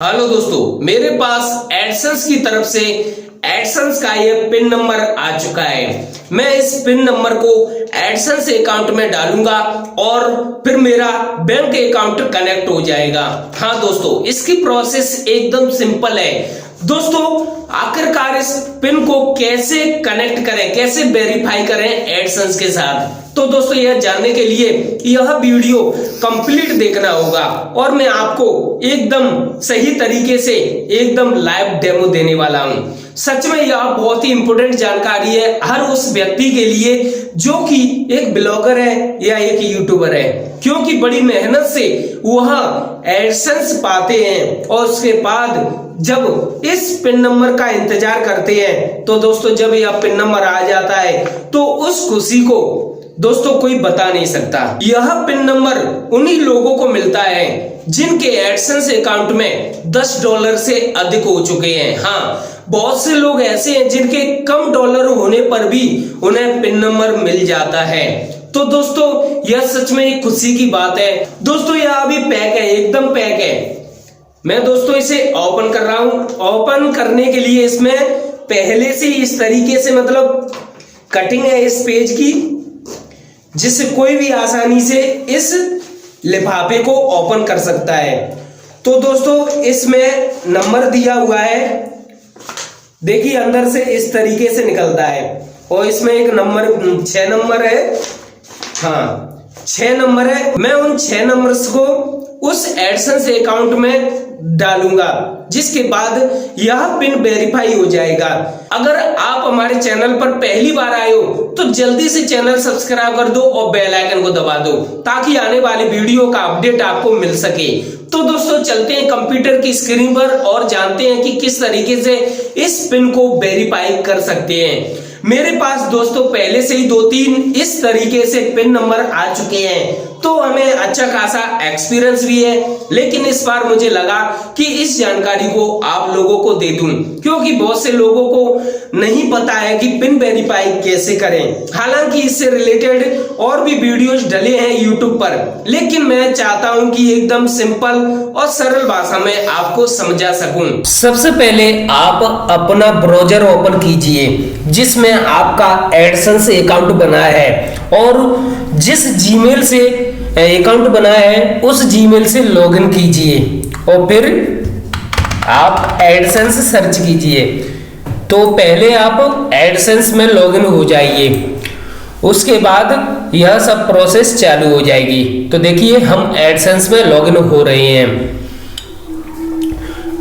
Hello दोस्तों, मेरे पास AdSense की तरफ से एडसेंस का ये पिन नंबर आ चुका है। मैं इस पिन नंबर को एडसेंस अकाउंट में डालूंगा और फिर मेरा बैंक अकाउंट कनेक्ट हो जाएगा। हाँ दोस्तों, इसकी प्रोसेस एकदम सिंपल है। दोस्तों, आखिरकार इस पिन को कैसे कनेक्ट करें, कैसे वेरीफाई करें एडसेंस के साथ, तो दोस्तों यह जानने के लिए यह वीडियो कंप्लीट देखना होगा और मैं आपको एकदम सही तरीके से एकदम लाइव डेमो देने वाला हूं। सच में यह बहुत ही इंपॉर्टेंट जानकारी है हर उस व्यक्ति के लिए जो कि एक ब्लॉगर है या एक यूट्यूबर है, क्योंकि बड़ी मेहनत से वह एडसेंस पाते हैं और उसके बाद जब इस पिन नंबर का इंतजार करते हैं तो दोस्तों जब यह पिन नंबर आ जाता है तो उस खुशी को दोस्तों कोई बता नहीं सकता। यह पिन नंबर उन्हीं लोगों को मिलता है जिनके एडसेंस अकाउंट में $10 से अधिक हो चुके हैं। हाँ, बहुत से लोग ऐसे हैं जिनके कम डॉलर होने पर भी उन्हें पिन नंबर मिल जाता है। तो दोस्तों यह सच में एक खुशी की बात है। दोस्तों यह अभी पैक है, एकदम पैक है। मैं दोस्तों इसे ओपन कर रहा हूं। ओपन करने के लिए इसमें पहले से इस तरीके से मतलब कटिंग है इस पेज की, जिससे कोई भी आसानी से इस लिफाफे को ओपन कर सकता है। तो दोस्तों इसमें नंबर दिया हुआ है, देखिए अंदर से इस तरीके से निकलता है और इसमें एक नंबर 6 नंबर है। हाँ, 6 नंबर है। मैं उन 6 नंबर्स को उस एडसेंस अकाउंट में डालूंगा, जिसके बाद यह पिन वेरीफाई हो जाएगा। अगर आप हमारे चैनल पर पहली बार आए हो तो जल्दी से चैनल सब्सक्राइब कर दो और बेल आइकन को दबा दो ताकि आने वाली वीडियो का अपडेट आपको मिल सके। तो दोस्तों चलते हैं कंप्यूटर की स्क्रीन पर और जानते हैं कि किस तरीके से इस पिन को वेरीफाई कर सकते हैं। मेरे पास दोस्तों पहले से ही 2-3 इस तरीके से पिन नंबर आ चुके हैं, तो हमें अच्छा खासा एक्सपीरियंस भी है। लेकिन इस बार मुझे लगा कि इस जानकारी को आप लोगों को दे दूं, क्योंकि बहुत से लोगों को नहीं पता है कि पिन वेरीफाई कैसे करें। हालांकि इससे रिलेटेड और भी वीडियोस डले हैं यूट्यूब पर, लेकिन मैं चाहता हूं कि एकदम सिंपल और सरल भाषा में आपको समझा सकूं। सबसे पहले आप अपना ब्राउज़र ओपन कीजिए जिसमें आपका एडसेंस अकाउंट बना है, और जिस जीमेल से अकाउंट बनाया है उस जीमेल से लॉगिन कीजिए और फिर आप एडसेंस सर्च कीजिए। तो पहले आप एडसेंस में लॉगिन हो जाइए, उसके बाद यह सब प्रोसेस चालू हो जाएगी। तो देखिए हम एडसेंस में लॉगिन हो रहे हैं।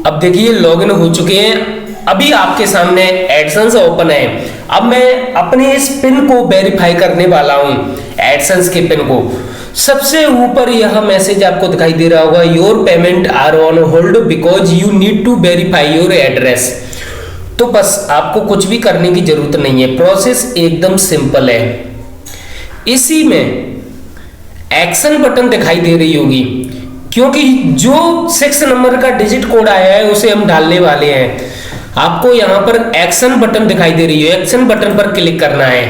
अब देखिए लॉगिन हो चुके हैं। अभी आपके सामने एडसेंस ओपन है। अब मैं अपने इस पिन को वेरीफाई करने वाला हूं, एडसेंस के पिन को। सबसे ऊपर यह मैसेज आपको दिखाई दे रहा होगा, your payment are on hold because you need to verify your address. तो बस आपको कुछ भी करने की जरूरत नहीं है, प्रोसेस एकदम सिंपल है। इसी में एक्शन बटन दिखाई दे रही होगी, क्योंकि जो 6 नंबर का डिजिट कोड आया है उसे हम डालने वाले हैं। आपको यहां पर एक्शन बटन दिखाई दे रही है, एक्शन बटन पर क्लिक करना है।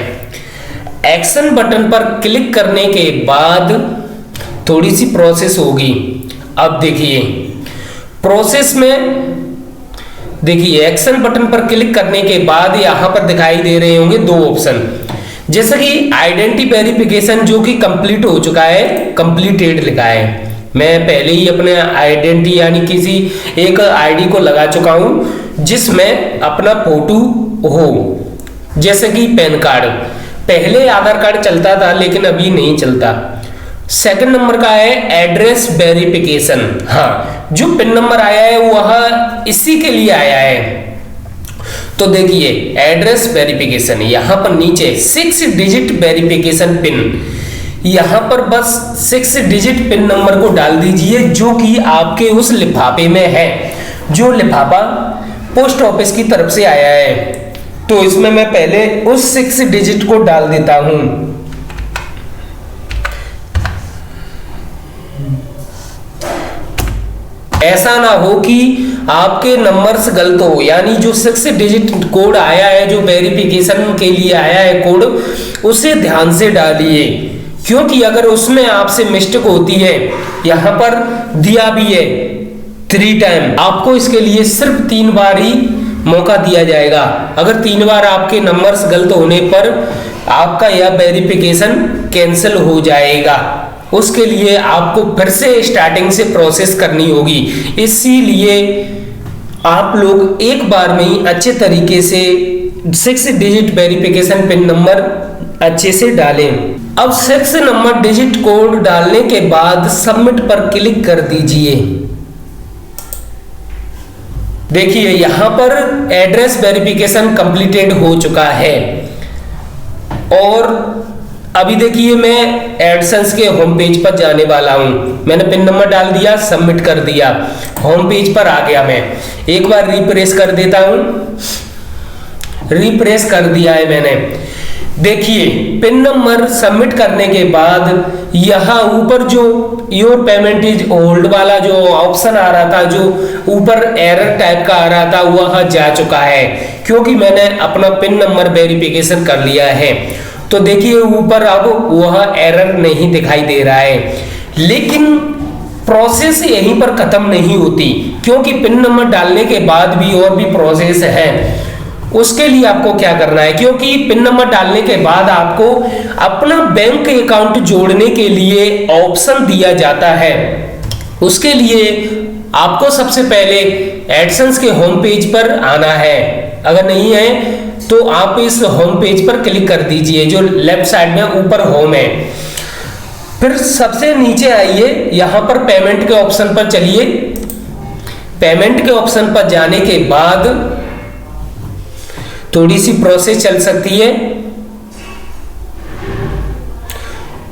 एक्शन बटन पर क्लिक करने के बाद थोड़ी सी प्रोसेस होगी। अब देखिए प्रोसेस में देखिए एक्शन बटन पर क्लिक करने के बाद यहां पर दिखाई दे रहे होंगे 2 ऑप्शन, जैसे कि आइडेंटिटी वेरिफिकेशन जो कि कंप्लीट हो चुका है, कंप्लीटेड लिखा है। मैं पहले ही अपने आइडेंटिटी यानी किसी एक आईडी को लगा चुका हूं जिसमें अपना फोटो हो, जैसे कि पैन कार्ड। पहले आधार कार्ड चलता था लेकिन अभी नहीं चलता। सेकंड नंबर का है एड्रेस वेरिफिकेशन। हाँ, जो पिन नंबर आया है वह इसी के लिए आया है। तो देखिए एड्रेस वेरिफिकेशन, यहां पर नीचे 6 डिजिट वेरिफिकेशन पिन, यहां पर बस 6 डिजिट पिन नंबर को डाल दीजिए जो कि आपके उस लिफाफे में है, जो लिफाफा पोस्ट ऑफिस की तरफ से आया है। तो इसमें मैं पहले उस 6 डिजिट को डाल देता हूं। ऐसा ना हो कि आपके नंबर्स गलत हो, यानी जो 6 डिजिट कोड आया है, जो वेरिफिकेशन के लिए आया है कोड, उसे ध्यान से डालिए, क्योंकि अगर उसमें आपसे मिस्टेक होती है, यहां पर दिया भी है 3 टाइम। आपको इसके लिए सिर्फ 3 बार ही मौका दिया जाएगा। अगर 3 बार आपके नंबर्स गलत होने पर आपका यह वेरिफिकेशन कैंसिल हो जाएगा। उसके लिए आपको फिर से स्टार्टिंग से प्रोसेस करनी होगी। इसीलिए आप लोग एक बार में ही अच्छे तरीके से 6 डिजिट वेरिफिकेशन पिन नंबर अच्छे से डालें। अब 6 नंबर डिजिट कोड डालने के बाद सबमिट पर क्लिक कर दीजिए। देखिए यहां पर एड्रेस वेरिफिकेशन कंप्लीटेड हो चुका है। और अभी देखिए मैं एडसेंस के होम पेज पर जाने वाला हूं। मैंने पिन नंबर डाल दिया, सबमिट कर दिया, होम पेज पर आ गया। मैं एक बार रिफ्रेश कर देता हूं। रिफ्रेश कर दिया है मैंने। देखिए पिन नंबर सबमिट करने के बाद यहाँ ऊपर जो योर पेमेंट इज ओल्ड वाला जो ऑप्शन आ रहा था, जो ऊपर एरर टाइप का आ रहा था, वह जा चुका है क्योंकि मैंने अपना पिन नंबर वेरिफिकेशन कर लिया है। तो देखिए ऊपर अब वह एरर नहीं दिखाई दे रहा है। लेकिन प्रोसेस यहीं पर खत्म नहीं होती, क्योंकि पिन नंबर डालने के बाद भी और भी प्रोसेस है। उसके लिए आपको क्या करना है, क्योंकि पिन नंबर डालने के बाद आपको अपना बैंक अकाउंट जोड़ने के लिए ऑप्शन दिया जाता है। उसके लिए आपको सबसे पहले एडसेंस के होम पेज पर आना है। अगर नहीं है तो आप इस होम पेज पर क्लिक कर दीजिए, जो लेफ्ट साइड में ऊपर होम है। फिर सबसे नीचे आइए, यहां पर पेमेंट के ऑप्शन पर चलिए। पेमेंट के ऑप्शन पर जाने के बाद थोड़ी सी प्रोसेस चल सकती है।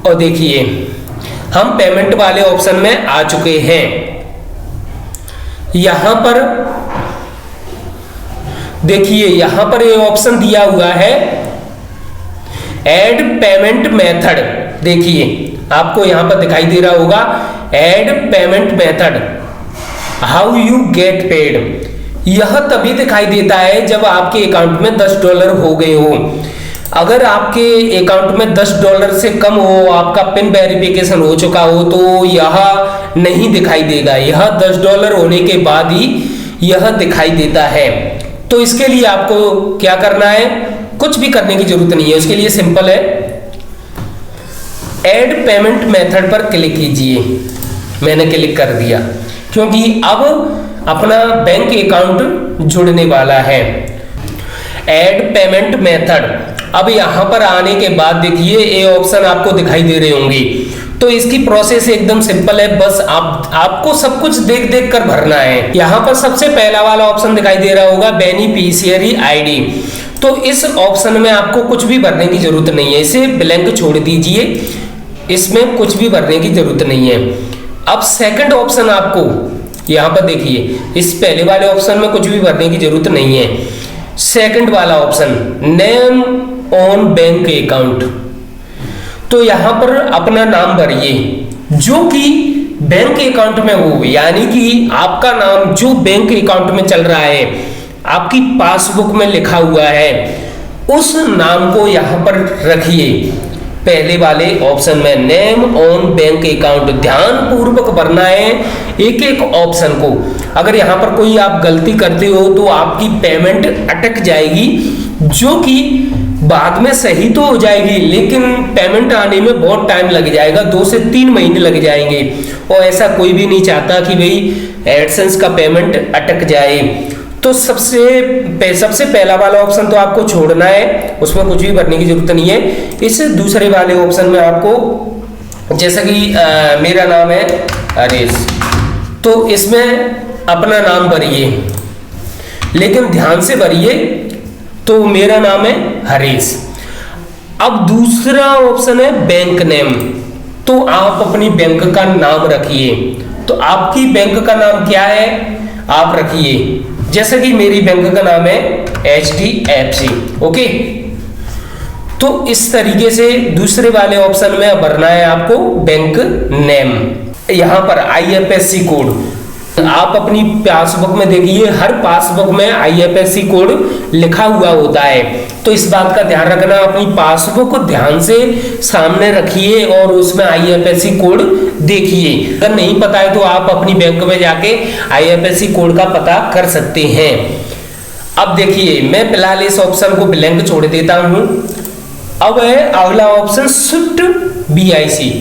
और देखिए हम पेमेंट वाले ऑप्शन में आ चुके हैं। यहां पर देखिए यहां पर ये ऑप्शन दिया हुआ है ऐड पेमेंट मेथड। देखिए आपको यहां पर दिखाई दे रहा होगा add payment method, how you get paid. यह तभी दिखाई देता है जब आपके अकाउंट में $10 हो गए हो। अगर आपके अकाउंट में $10 से कम हो, आपका पिन वेरिफिकेशन हो चुका हो, तो यह नहीं दिखाई देगा। यह $10 होने के बाद ही यह दिखाई देता है। तो इसके लिए आपको क्या करना है, कुछ भी करने की जरूरत नहीं है। उसके लिए सिंपल है, ऐड पेमेंट मेथड पर क्लिक कीजिए। मैंने क्लिक कर दिया क्योंकि अब अपना बैंक अकाउंट जुड़ने वाला है। Add payment method. अब यहां पर आने के बाद देखिए ये ऑप्शन आपको दिखाई दे रहे होंगे। तो इसकी प्रोसेस एकदम सिंपल है, बस आपको सब कुछ देख देख कर भरना है। यहां पर सबसे पहला वाला ऑप्शन दिखाई दे रहा होगा बेनिफिशियरी आईडी। तो इस ऑप्शन में आपको कुछ भी भरने की जरूरत नहीं है, इसे ब्लैंक छोड़ दीजिए, इसमें कुछ भी भरने की जरूरत नहीं है। अब सेकंड ऑप्शन आपको यहां पर देखिए, इस पहले वाले ऑप्शन में कुछ भी भरने की जरूरत नहीं है। सेकंड वाला option name on bank account, तो यहां पर अपना नाम भरिए जो कि बैंक अकाउंट में हो, यानी कि आपका नाम जो बैंक अकाउंट में चल रहा है, आपकी पासबुक में लिखा हुआ है, उस नाम को यहां पर रखिए। पहले वाले ऑप्शन में नेम ऑन बैंक अकाउंट ध्यान पूर्वक भरना है एक एक ऑप्शन को। अगर यहां पर कोई आप गलती करते हो तो आपकी पेमेंट अटक जाएगी, जो कि बाद में सही तो हो जाएगी, लेकिन पेमेंट आने में बहुत टाइम लग जाएगा, 2 से 3 महीने लग जाएंगे। और ऐसा कोई भी नहीं चाहता कि भाई एडसेंस का पेमेंट अटक जाए। तो सबसे पहला वाला ऑप्शन तो आपको छोड़ना है, उसमें कुछ भी भरने की जरूरत नहीं है। इस दूसरे वाले ऑप्शन में आपको, जैसा कि मेरा नाम है हरीश, तो इसमें अपना नाम भरिए, लेकिन ध्यान से भरिए। तो मेरा नाम है हरीश। अब दूसरा ऑप्शन है बैंक नेम, तो आप अपनी बैंक का नाम रखिए। तो आपकी बैंक का नाम क्या है आप रखिए, जैसे कि मेरी बैंक का नाम है HDFC। ओके, तो इस तरीके से दूसरे वाले ऑप्शन में भरना है आपको बैंक नेम। यहां पर IFSC कोड, आप अपनी पासबुक में देखिए, हर पासबुक में IFSC कोड लिखा हुआ होता है, तो इस बात का ध्यान रखना। अपनी पासबुक को ध्यान से सामने रखिए और उसमें IFSC कोड देखिए। अगर नहीं पता है तो आप अपनी बैंक में जाके IFSC कोड का पता कर सकते हैं। अब देखिए, मैं फिलहाल इस ऑप्शन को ब्लैंक छोड़ देता हूं। अब है अगला ऑप्शन स्विफ्ट BIC।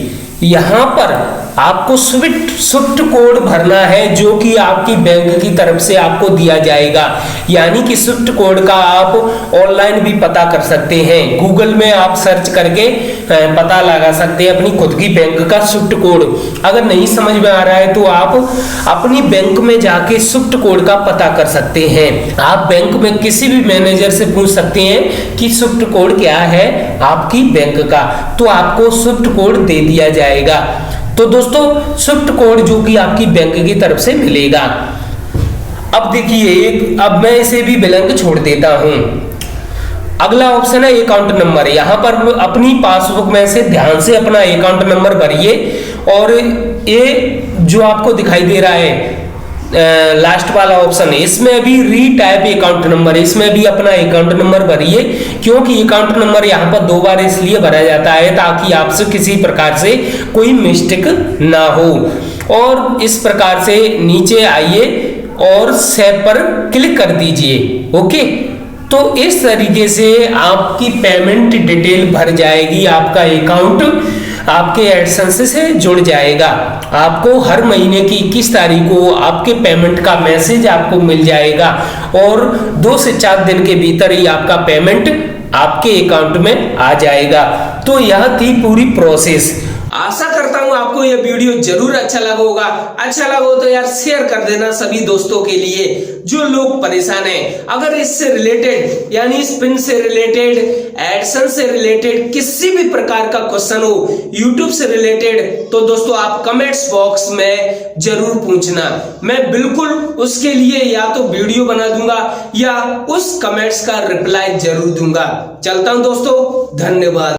यहां पर आपको स्विफ्ट कोड भरना है, जो कि आपकी बैंक की तरफ से आपको दिया जाएगा। यानी कि स्विफ्ट कोड का आप ऑनलाइन भी पता कर सकते हैं, गूगल में आप सर्च करके पता लगा सकते हैं अपनी खुद की बैंक का स्विफ्ट कोड। अगर नहीं समझ में आ रहा है तो आप अपनी बैंक में जाके स्विफ्ट कोड का पता कर सकते हैं। आप बैंक में किसी भी मैनेजर से पूछ सकते हैं कि स्विफ्ट कोड क्या है आपकी बैंक का, तो आपको स्विफ्ट कोड दे दिया जाएगा। तो दोस्तों, स्विफ्ट कोड जो कि आपकी बैंक की तरफ से मिलेगा। अब देखिए, अब मैं इसे भी ब्लैंक छोड़ देता हूं। अगला ऑप्शन है अकाउंट नंबर। यहां पर अपनी पासबुक में से ध्यान से अपना अकाउंट नंबर भरिए, और ये जो आपको दिखाई दे रहा है लास्ट वाला ऑप्शन है, इसमें भी रीटाइप अकाउंट नंबर, इसमें भी अपना अकाउंट नंबर भरिए, क्योंकि अकाउंट नंबर यहाँ पर 2 बार इसलिए भरा जाता है ताकि आपसे किसी प्रकार से कोई मिस्टेक ना हो। और इस प्रकार से नीचे आइए और सेव पर क्लिक कर दीजिए। ओके, तो इस तरीके से आपकी पेमेंट डिटेल भर जाएगी, आपका अकाउंट आपके एडसेंस से जुड़ जाएगा। आपको हर महीने की 21 तारीख को आपके पेमेंट का मैसेज आपको मिल जाएगा, और 2 से 4 दिन के भीतर ही आपका पेमेंट आपके अकाउंट में आ जाएगा। तो यह थी पूरी प्रोसेस। आशा करता हूं आपको यह वीडियो जरूर अच्छा लगा होगा। अच्छा लगा हो तो यार शेयर कर देना सभी दोस्तों के लिए जो लोग परेशान हैं। अगर इससे रिलेटेड यानी इस पिन से रिलेटेड, एडसेंस से रिलेटेड किसी भी प्रकार का क्वेश्चन हो, यूट्यूब से रिलेटेड, तो दोस्तों आप कमेंट्स बॉक्स में जरूर पूछना। मैं बिल्कुल उसके लिए या तो वीडियो बना दूंगा या उस कमेंट्स का रिप्लाई जरूर दूंगा। चलता हूं दोस्तों, धन्यवाद।